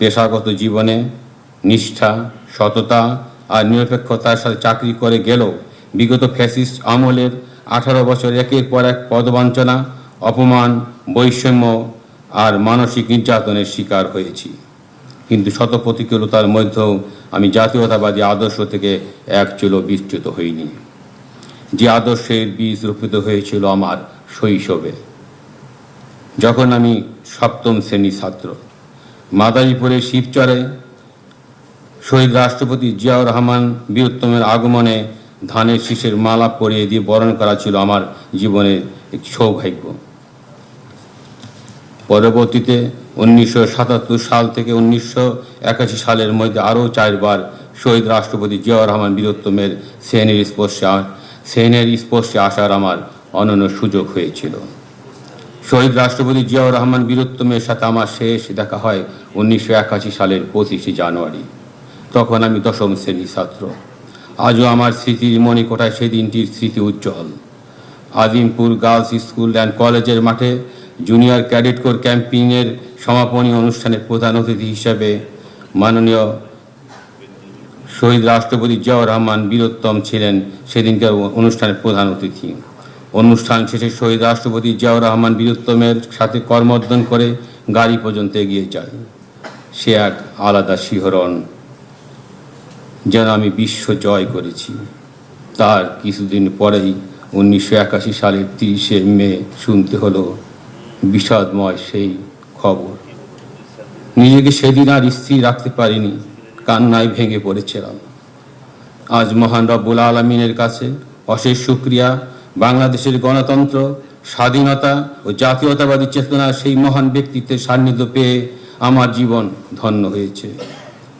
পেশাগত জীবনে নিষ্ঠা, সততা আর নিরপেক্ষতার সাথে চাকরি করে গেলেও বিগত ফ্যাসিস্ট আমলের 18 বছর একের পর এক পদবঞ্চনা, অপমান, বৈষম্য আর মানসিক নির্যাতনের শিকার হয়েছি। কিন্তু শত প্রতিকূলতার মধ্যেও আমি জাতীয়তাবাদী আদর্শ থেকে এক চুলো বিচ্যুত হইনি। যে আদর্শের বীজ রোপিত হয়েছিল আমার শৈশবে, যখন আমি সপ্তম শ্রেণীর ছাত্র। মাদারীপুরের শিবচরে শহীদ রাষ্ট্রপতি জিয়াউর রহমান বীরোত্তমের আগমনে ধানের শীষের মালা পরিয়ে দিয়ে বরণ করা ছিল আমার জীবনের একটি সৌভাগ্য। পরবর্তীতে 1977 সাল থেকে 1981 সালের মধ্যে আরও 4 বার শহীদ রাষ্ট্রপতি জিয়াউর রহমান বীরোত্তমের সেনের স্পর্শে আসার আমার অনন্য সুযোগ হয়েছিল। শহীদ রাষ্ট্রপতি জিয়াউর রহমান বীরোত্তমের সাথে আমার শেষ দেখা হয় 1981 সালের 25 জানুয়ারি। তখন আমি 10ম শ্রেণীর ছাত্র। আজও আমার স্মৃতির মণিকোঠায় সেই দিনটির স্মৃতি উজ্জ্বল। আজিমপুর গার্লস স্কুল অ্যান্ড কলেজের মাঠে জুনিয়র ক্যাডেট কোর ক্যাম্পিংয়ের সমাপনী অনুষ্ঠানের প্রধান অতিথি হিসেবে মাননীয় শহীদ রাষ্ট্রপতি জিয়াউর রহমান বীরোত্তম ছিলেন সেদিনকার অনুষ্ঠানের প্রধান অতিথি। অনুষ্ঠান শেষে শহীদ রাষ্ট্রপতি জিয়াউর রহমান বীরোত্তমের সাথে করমর্দন করে গাড়ি পর্যন্ত এগিয়ে যায়। সে এক আলাদা শিহরণ, যেন আমি বিশ্ব জয় করেছি। তার কিছুদিন পরেই 1981 সালের 30 মে শুনতে হলো বিষাদময় সেই খবর। নিজেকে সেদিন আর স্থির রাখতে পারিনি, কান্নায় ভেঙে পড়েছিলাম। আজ মহান রব্বুল আলামিনের কাছে অশেষ শুকরিয়া, বাংলাদেশের গণতন্ত্র, স্বাধীনতা ও জাতীয়তাবাদী চেতনার সেই মহান ব্যক্তিত্বের সান্নিধ্য পেয়ে আমার জীবন ধন্য হয়েছে।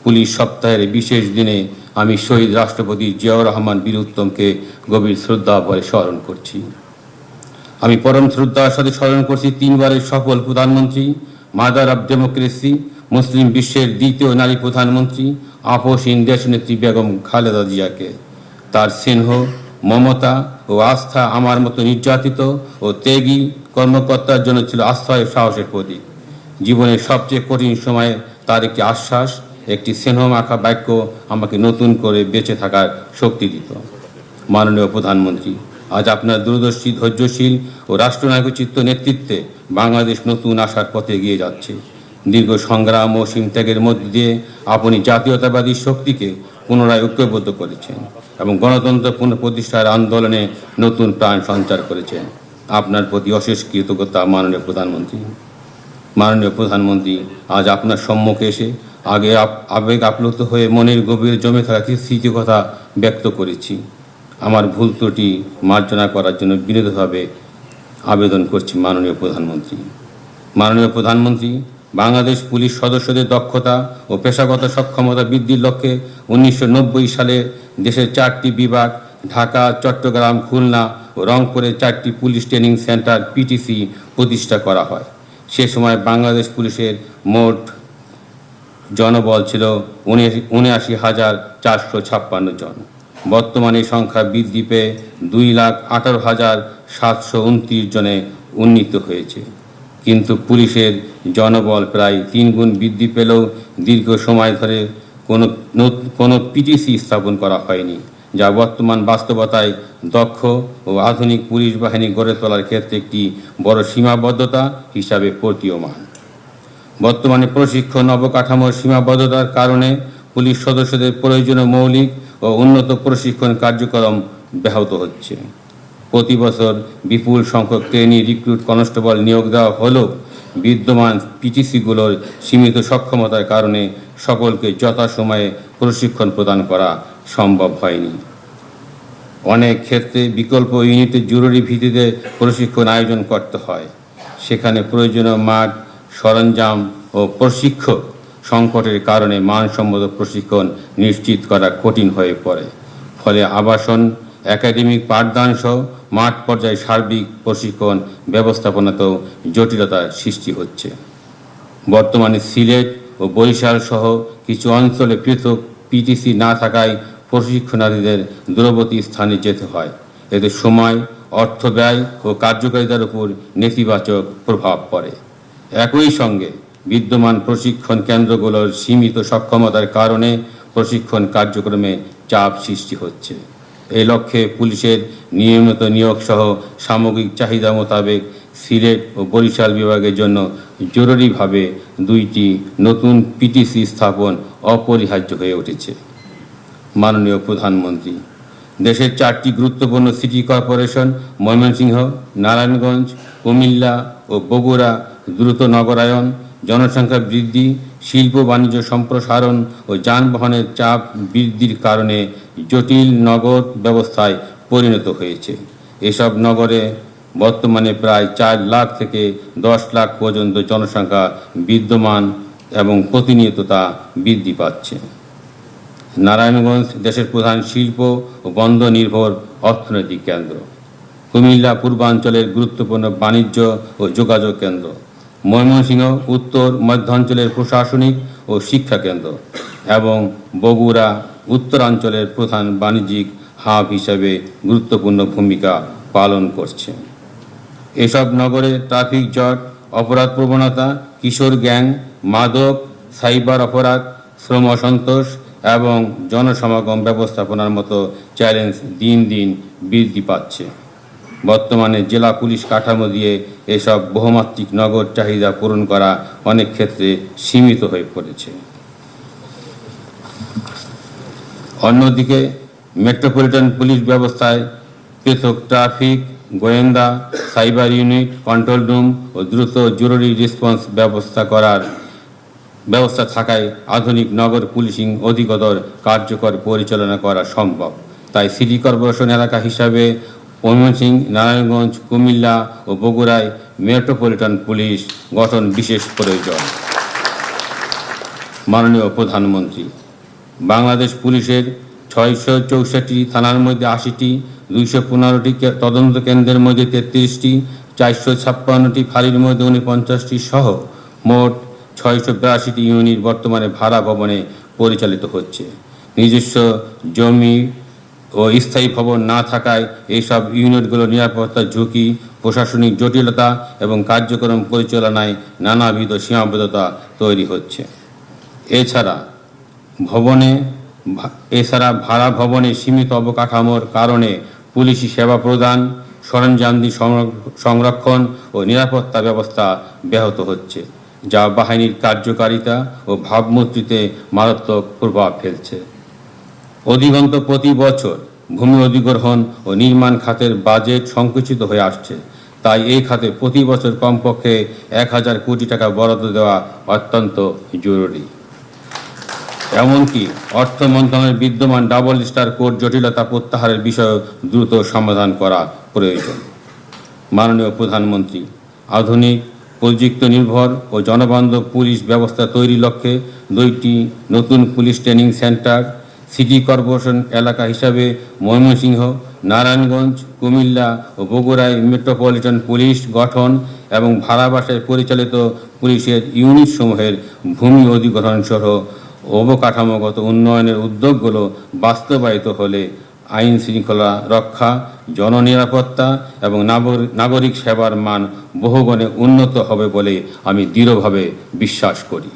পুলিশ সপ্তাহের বিশেষ দিনে আমি শহীদ রাষ্ট্রপতি জিয়াউর রহমান বীরোত্তমকে গভীর শ্রদ্ধা ভরে স্মরণ করছি। আমি পরম শ্রদ্ধার সাথে স্মরণ করছি 3 বারের সফল প্রধানমন্ত্রী, মাদার অব ডেমোক্রেসি, মুসলিম বিশ্বের দ্বিতীয় নারী প্রধানমন্ত্রী, আপসহীন দেশনেত্রী বেগম খালেদা জিয়াকে। তার স্নেহ, মমতা ও আস্থা আমার মতো নির্যাতিত ও ত্যাগী কর্মকর্তার জন্য ছিল আশ্রয় সাহসের প্রতীক। জীবনের সবচেয়ে কঠিন সময়ে তার একটি আশ্বাস, একটি স্নেহমাখা বাক্য আমাকে নতুন করে বেঁচে থাকার শক্তি দিত। মাননীয় প্রধানমন্ত্রী, আজ আপনার দূরদর্শী, ধৈর্যশীল ও রাষ্ট্রনায়কোচিত নেতৃত্বে বাংলাদেশ নতুন আশার পথে এগিয়ে যাচ্ছে। দীর্ঘ সংগ্রাম ও অসীম ত্যাগের মধ্য দিয়ে আপনি জাতীয়তাবাদী শক্তিকে পুনরায় ঐক্যবদ্ধ করেছেন এবং গণতন্ত্র পুনঃপ্রতিষ্ঠার আন্দোলনে নতুন প্রাণ সঞ্চার করেছেন। আপনার প্রতি অশেষ কৃতজ্ঞতা মাননীয় প্রধানমন্ত্রী। মাননীয় প্রধানমন্ত্রী, আজ আপনার সম্মুখে এসে আবেগ আপ্লুত হয়ে মনের গভীরে জমে থাকা কিছু স্মৃতি কথা ব্যক্ত করেছি। আমার ভুল ত্রুটি মার্জনা করার জন্য বিনীতভাবে আবেদন করছি মাননীয় প্রধানমন্ত্রী। মাননীয় প্রধানমন্ত্রী, বাংলাদেশ পুলিশ সদস্যদের দক্ষতা ও পেশাগত সক্ষমতা বৃদ্ধির লক্ষ্যে 1990 সালে দেশের 4টি বিভাগ ঢাকা, চট্টগ্রাম, খুলনা ও রংপুরে 4টি পুলিশ ট্রেনিং সেন্টার পিটিসি প্রতিষ্ঠা করা হয়। সে সময় বাংলাদেশ পুলিশের মোট জনবল ছিল 79,456 জন। বর্তমানে সংখ্যা বৃদ্ধি পেয়ে 2,18,729 জনে উন্নীত হয়েছে। কিন্তু পুলিশের জনবল প্রায় 3 গুণ বৃদ্ধি পেলেও দীর্ঘ সময় ধরে কোনো পিটিসি স্থাপন করা হয়নি, যা বর্তমান বাস্তবতায় দক্ষ ও আধুনিক পুলিশ বাহিনী গড়ে তোলার ক্ষেত্রে একটি বড় সীমাবদ্ধতা হিসাবে প্রতীয়মান। বর্তমানে প্রশিক্ষণ অবকাঠামোর সীমাবদ্ধতার কারণে পুলিশ সদস্যদের প্রয়োজনীয় মৌলিক ও উন্নত প্রশিক্ষণ কার্যক্রম ব্যাহত হচ্ছে। প্রতি বছর বিপুল সংখ্যক ট্রেনি রিক্রুট কনস্টেবল নিয়োগ দেওয়া হলেও বিদ্যমান পিটিসিগুলোর সীমিত সক্ষমতার কারণে সকলকে যথাসময়ে প্রশিক্ষণ প্রদান করা সম্ভব হয়নি। অনেক ক্ষেত্রে বিকল্প ইউনিটের জরুরি ভিত্তিতে প্রশিক্ষণ আয়োজন করতে হয়। সেখানে প্রয়োজনীয় মাঠ, সরঞ্জাম ও প্রশিক্ষক সংকটের কারণে মানসম্মত প্রশিক্ষণ নিশ্চিত করা কঠিন হয়ে পড়ে। ফলে আবাসন, একাডেমিক পাঠদান সহ মাঠ পর্যায়ে সার্বিক প্রশিক্ষণ ব্যবস্থাপনাতেও জটিলতার সৃষ্টি হচ্ছে। বর্তমানে সিলেট ও বরিশাল সহ কিছু অঞ্চলে পৃথক পিটিসি না থাকায় প্রশিক্ষণার্থীদের দূরবর্তী স্থানে যেতে হয়। এতে সময়, অর্থ ব্যয় ও কার্যকারিতার উপর নেতিবাচক প্রভাব পড়ে। একই সঙ্গে বিদ্যমান প্রশিক্ষণ কেন্দ্রগুলোর সীমিত সক্ষমতার কারণে প্রশিক্ষণ কার্যক্রমে চাপ সৃষ্টি হচ্ছে। এই লক্ষ্যে পুলিশের নিয়মিত নিয়োগ সহ সামগ্রিক চাহিদা মোতাবেক সিলেট ও বরিশাল বিভাগের জন্য জরুরিভাবে 2টি নতুন পিটিসি স্থাপন অপরিহার্য হয়ে উঠেছে। মাননীয় প্রধানমন্ত্রী, দেশের 4টি গুরুত্বপূর্ণ সিটি কর্পোরেশন ময়মনসিংহ, নারায়ণগঞ্জ, কুমিল্লা ও বগুড়া দ্রুত নগরায়ন, জনসংখ্যা বৃদ্ধি, শিল্প বাণিজ্য সম্প্রসারণ ও যানবাহনের চাপ বৃদ্ধির কারণে জটিল নগর ব্যবস্থায় পরিণত হয়েছে। এসব নগরে বর্তমানে প্রায় 4 লাখ থেকে 10 লাখ পর্যন্ত জনসংখ্যা বিদ্যমান এবং প্রতিনিয়ত তা বৃদ্ধি পাচ্ছে। নারায়ণগঞ্জ দেশের প্রধান শিল্প ও বন্দর নির্ভর অর্থনৈতিক কেন্দ্র। কুমিল্লা পূর্বাঞ্চলের গুরুত্বপূর্ণ বাণিজ্য ও যোগাযোগ কেন্দ্র। ময়মনসিংহ উত্তর মধ্যাঞ্চলের প্রশাসনিক ও শিক্ষা কেন্দ্র এবং বগুড়া উত্তরাঞ্চলের প্রধান বাণিজ্যিক হাব হিসাবে গুরুত্বপূর্ণ ভূমিকা পালন করছে। এসব নগরে ট্রাফিক জট, অপরাধ প্রবণতা, কিশোর গ্যাং, মাদক, সাইবার অপরাধ, শ্রম অসন্তোষ এবং জনসমাগম ব্যবস্থাপনার মতো চ্যালেঞ্জ দিন দিন বৃদ্ধি পাচ্ছে। বর্তমানে জেলা পুলিশ কাঠামো দিয়ে এসব বহুমাত্রিক নগর চাহিদা পূরণ করা অনেক ক্ষেত্রে সীমিত হয়ে পড়েছে। অন্যদিকে মেট্রোপলিটন পুলিশ ব্যবস্থায় পৃথক ট্রাফিক, গোয়েন্দা, সাইবার ইউনিট, কন্ট্রোল রুম ও দ্রুত জরুরি রেসপন্স ব্যবস্থা থাকায় আধুনিক নগর পুলিশিং অধিকতর কার্যকর পরিচালনা করা সম্ভব। তাই সিটি কর্পোরেশন এলাকা হিসাবে ময়মনসিংহ, নারায়ণগঞ্জ, কুমিল্লা ও বগুড়ায় মেট্রোপলিটন পুলিশ গঠন বিশেষ প্রয়োজন। মাননীয় প্রধানমন্ত্রী, বাংলাদেশ পুলিশের 664টি থানার মধ্যে 80টি, 215টি তদন্ত কেন্দ্রের মধ্যে 33টি, 456টি ফাঁড়ির মধ্যে 49টি সহ মোট 682টি ইউনিট বর্তমানে ভাড়া ভবনে পরিচালিত হচ্ছে। নিজস্ব জমি ও স্থায়ী ভবন না থাকায় এইসব ইউনিটগুলোর নিরাপত্তার ঝুঁকি, প্রশাসনিক জটিলতা এবং কার্যক্রম পরিচালনায় নানাবিধ সীমাবদ্ধতা তৈরি হচ্ছে। এছাড়া ভাড়া ভবনে সীমিত অবকাঠামোর কারণে পুলিশি সেবা প্রদান, সরঞ্জামাদি সংরক্ষণ ও নিরাপত্তা ব্যবস্থা ব্যাহত হচ্ছে, যা বাহিনীর কার্যকারিতা ও ভাবমূর্তিতে মারাত্মক প্রভাব ফেলছে। অধিকন্তু প্রতি বছর ভূমি অধিগ্রহণ ও নির্মাণ খাতের বাজেট সংকুচিত হয়ে আসছে। তাই এই খাতে প্রতি বছর কমপক্ষে 1000 কোটি টাকা বরাদ্দ দেওয়া অত্যন্ত জরুরি। এমনকি অর্থ মন্ত্রণালয়ের বিদ্যমান ডাবল স্টার কোড জটিলতা প্রত্যাহারের বিষয়ে দ্রুত সমাধান করা প্রয়োজন। মাননীয় প্রধানমন্ত্রী, আধুনিক প্রযুক্তি নির্ভর ও জনবান্ধব পুলিশ ব্যবস্থা তৈরির লক্ষ্যে 2টি নতুন police training centre city corporation এলাকা হিসাবে ময়মনসিংহ, নারায়ণগঞ্জ, কুমিল্লা ও বগুড়ায় মেট্রোপলিটন পুলিশ গঠন এবং ভাড়া বাসায় পরিচালিত পুলিশের ইউনিটসমূহের ভূমি অধিগ্রহণ সহ অবকাঠামোগত উন্নয়নের উদ্যোগগুলো বাস্তবায়িত হলে আইন শৃঙ্খলা রক্ষা, জননিরাপত্তা এবং নাগরিক সেবার মান বহুগুণে উন্নত হবে বলে আমি দৃঢ়ভাবে বিশ্বাস করি।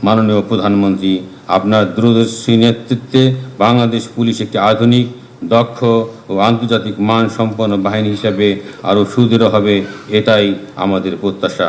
মাননীয় প্রধানমন্ত্রী, আপনার দূরদর্শী নেতৃত্বে বাংলাদেশ পুলিশ একটি আধুনিক, দক্ষ ও আন্তর্জাতিক মান সম্পন্ন বাহিনী হিসেবে আরও সুদৃঢ় হবে, এটাই আমাদের প্রত্যাশা।